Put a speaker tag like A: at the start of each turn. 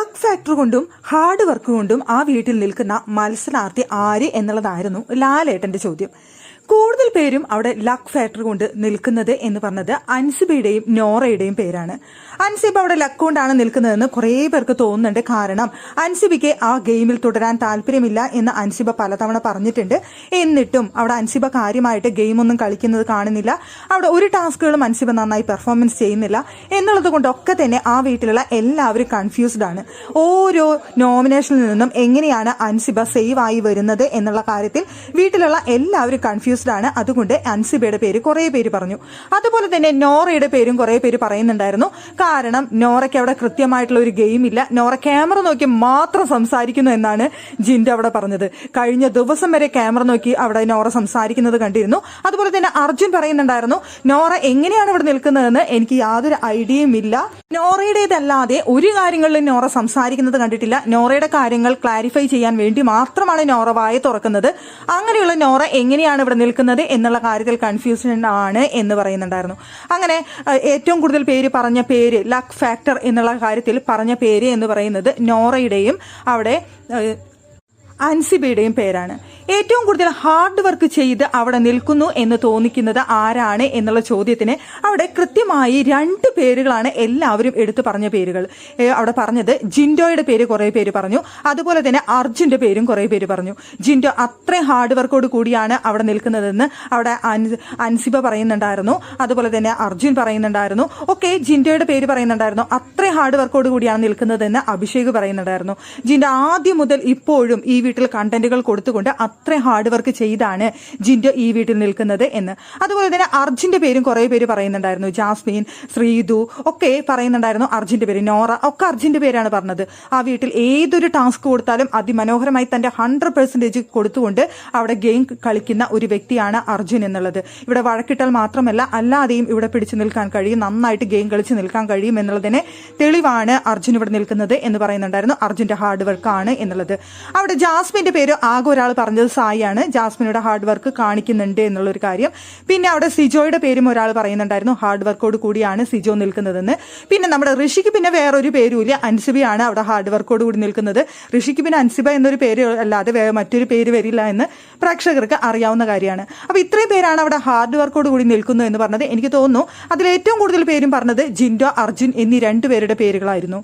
A: Luck factor കൊണ്ടും hard work കൊണ്ടും ആ വീട്ടിൽ നിൽക്കുന്ന മത്സരാർത്ഥി ആര് എന്നുള്ളതായിരുന്നു ലാലേട്ടന്റെ ചോദ്യം. കൂടുതൽ പേരും അവിടെ ലക്ക് ഫാക്ടർ കൊണ്ട് നിൽക്കുന്നത് എന്ന് പറഞ്ഞത് അൻസിബയുടെയും നോറയുടെയും പേരാണ്. അൻസിബ അവിടെ ലക്ക് കൊണ്ടാണ് നിൽക്കുന്നതെന്ന് കുറേ പേർക്ക് തോന്നുന്നുണ്ട്. കാരണം അൻസിബയ്ക്ക് ആ ഗെയിമിൽ തുടരാൻ താല്പര്യമില്ല എന്ന് അൻസിബ പലതവണ പറഞ്ഞിട്ടുണ്ട്. എന്നിട്ടും അവിടെ അൻസിബ കാര്യമായിട്ട് ഗെയിമൊന്നും കളിക്കുന്നത് കാണുന്നില്ല. അവിടെ ഒരു ടാസ്കുകളും അൻസിബ നന്നായി പെർഫോമൻസ് ചെയ്യുന്നില്ല എന്നുള്ളത് കൊണ്ടൊക്കെ തന്നെ ആ വീട്ടിലുള്ള എല്ലാവരും കൺഫ്യൂസ്ഡ് ആണ്. ഓരോ നോമിനേഷനിൽ നിന്നും എങ്ങനെയാണ് അൻസിബ സേവ് ആയി വരുന്നത് എന്നുള്ള കാര്യത്തിൽ വീട്ടിലുള്ള എല്ലാവരും കൺഫ്യൂസ്ഡ് ആണ്. അതുകൊണ്ട് അൻസിബയുടെ പേര് കുറേ പേര് പറഞ്ഞു. അതുപോലെ തന്നെ നോറയുടെ പേരും കുറേ പേര് പറയുന്നുണ്ടായിരുന്നു. കാരണം നോറയ്ക്ക് അവിടെ കൃത്യമായിട്ടുള്ള ഒരു ഗെയിം ഇല്ല. നോറ ക്യാമറ നോക്കി മാത്രം സംസാരിക്കുന്നു എന്നാണ് ജിൻഡോ അവിടെ പറഞ്ഞത്. കഴിഞ്ഞ ദിവസം വരെ ക്യാമറ നോക്കി അവിടെ നോറ സംസാരിക്കുന്നത് കണ്ടിരുന്നു. അതുപോലെ തന്നെ അർജുൻ പറയുന്നുണ്ടായിരുന്നു, നോറ എങ്ങനെയാണ് ഇവിടെ നിൽക്കുന്നതെന്ന് എനിക്ക് യാതൊരു ഐഡിയയും ഇല്ല. നോറയുടേതല്ലാതെ ഒരു കാര്യങ്ങളിലും നോറ സംസാരിക്കുന്നത് കണ്ടിട്ടില്ല. നോറയുടെ കാര്യങ്ങൾ ക്ലാരിഫൈ ചെയ്യാൻ വേണ്ടി മാത്രമാണ് നോറ വായ തുറക്കുന്നത്. അങ്ങനെയുള്ള നോറ എങ്ങനെയാണ് ഇവിടെ നിൽക്കുന്നത് എന്നുള്ള കാര്യത്തിൽ കൺഫ്യൂഷൻ ആണ് എന്ന് പറയുന്നുണ്ടായിരുന്നു. അങ്ങനെ ഏറ്റവും കൂടുതൽ പേര് പറഞ്ഞ പേര് ലക്ക് ഫാക്ടർ എന്നുള്ള കാര്യത്തിൽ പറഞ്ഞ പേര് എന്ന് പറയുന്നത് നോറയുടെയും അവിടെ അൻസിബയുടെയും പേരാണ്. ഏറ്റവും കൂടുതൽ ഹാർഡ് വർക്ക് ചെയ്ത് അവിടെ നിൽക്കുന്നു എന്ന് തോന്നിക്കുന്നത് ആരാണ് എന്നുള്ള ചോദ്യത്തിന് അവിടെ കൃത്യമായി 2 പേരുകളാണ് എല്ലാവരും എടുത്തു പറഞ്ഞ പേരുകൾ. അവിടെ പറഞ്ഞത് ജിൻഡോയുടെ പേര് കുറേ പേര് പറഞ്ഞു. അതുപോലെ തന്നെ അർജുന്റെ പേരും കുറേ പേര് പറഞ്ഞു. ജിൻഡോ അത്രയും ഹാർഡ് വർക്കോട് കൂടിയാണ് അവിടെ നിൽക്കുന്നതെന്ന് അവിടെ അൻസിബ പറയുന്നുണ്ടായിരുന്നു. അതുപോലെ തന്നെ അർജുൻ പറയുന്നുണ്ടായിരുന്നു. ഒക്കെ ജിൻഡോയുടെ പേര് പറയുന്നുണ്ടായിരുന്നു. അത്രയും ഹാർഡ് വർക്കോട് കൂടിയാണ് നിൽക്കുന്നതെന്ന് അഭിഷേക് പറയുന്നുണ്ടായിരുന്നു. ജിൻഡോ ആദ്യം മുതൽ ഇപ്പോഴും ഈ വീട്ടിൽ കണ്ടന്റുകൾ കൊടുത്തുകൊണ്ട് അത്ര ഹാർഡ് വർക്ക് ചെയ്താണ് ജിൻഡോ ഈ വീട്ടിൽ നിൽക്കുന്നത് എന്ന്. അതുപോലെ തന്നെ അർജുന്റെ പേരും കുറേ പേര് പറയുന്നുണ്ടായിരുന്നു. ജാസ്മിൻ, ശ്രീതു ഒക്കെ പറയുന്നുണ്ടായിരുന്നു അർജുന്റെ പേര്. നോറ ഒക്കെ അർജുന്റെ പേരാണ് പറഞ്ഞത്. ആ വീട്ടിൽ ഏതൊരു ടാസ്ക് കൊടുത്താലും അതിമനോഹരമായി തന്റെ 100% കൊടുത്തുകൊണ്ട് അവിടെ ഗെയിം കളിക്കുന്ന ഒരു വ്യക്തിയാണ് അർജുൻ എന്നുള്ളത്. ഇവിടെ വഴക്കിട്ടാൽ മാത്രമല്ല അല്ലാതെയും ഇവിടെ പിടിച്ചു നിൽക്കാൻ കഴിയും, നന്നായിട്ട് ഗെയിം കളിച്ച് നിൽക്കാൻ കഴിയും എന്നുള്ളതിന് തെളിവാണ് അർജുൻ ഇവിടെ നിൽക്കുന്നത് എന്ന് പറയുന്നുണ്ടായിരുന്നു. അർജുന്റെ ഹാർഡ് വർക്കാണ് എന്നുള്ളത്. അവിടെ ജാസ്മിന്റെ പേര് ആകെ ഒരാൾ പറഞ്ഞത് സായിയാണ്. ജാസ്മിനുടെ ഹാർഡ് വർക്ക് കാണിക്കുന്നുണ്ട് എന്നുള്ളൊരു കാര്യം. പിന്നെ അവിടെ സിജോയുടെ പേരും ഒരാൾ പറയുന്നുണ്ടായിരുന്നു. ഹാർഡ് വർക്കോട് കൂടിയാണ് സിജോ നിൽക്കുന്നതെന്ന്. പിന്നെ നമ്മുടെ ഋഷിക്ക് പിന്നെ വേറൊരു പേരുമില്ല, അൻസിബയാണ് അവിടെ ഹാർഡ് വർക്കോട് കൂടി നിൽക്കുന്നത്. ഋഷിക്ക് പിന്നെ അൻസിബ എന്നൊരു പേര് അല്ലാതെ മറ്റൊരു പേര് വരില്ല എന്ന് പ്രേക്ഷകർക്ക് അറിയാവുന്ന കാര്യമാണ്. അപ്പൊ ഇത്രയും പേരാണ് അവിടെ ഹാർഡ് വർക്കോട് കൂടി നിൽക്കുന്നു എന്ന് പറഞ്ഞത്. എനിക്ക് തോന്നുന്നു അതിൽ ഏറ്റവും കൂടുതൽ പേരും പറഞ്ഞത് ജിൻഡോ, അർജുൻ എന്നീ 2 പേരുടെ പേരുകളായിരുന്നു.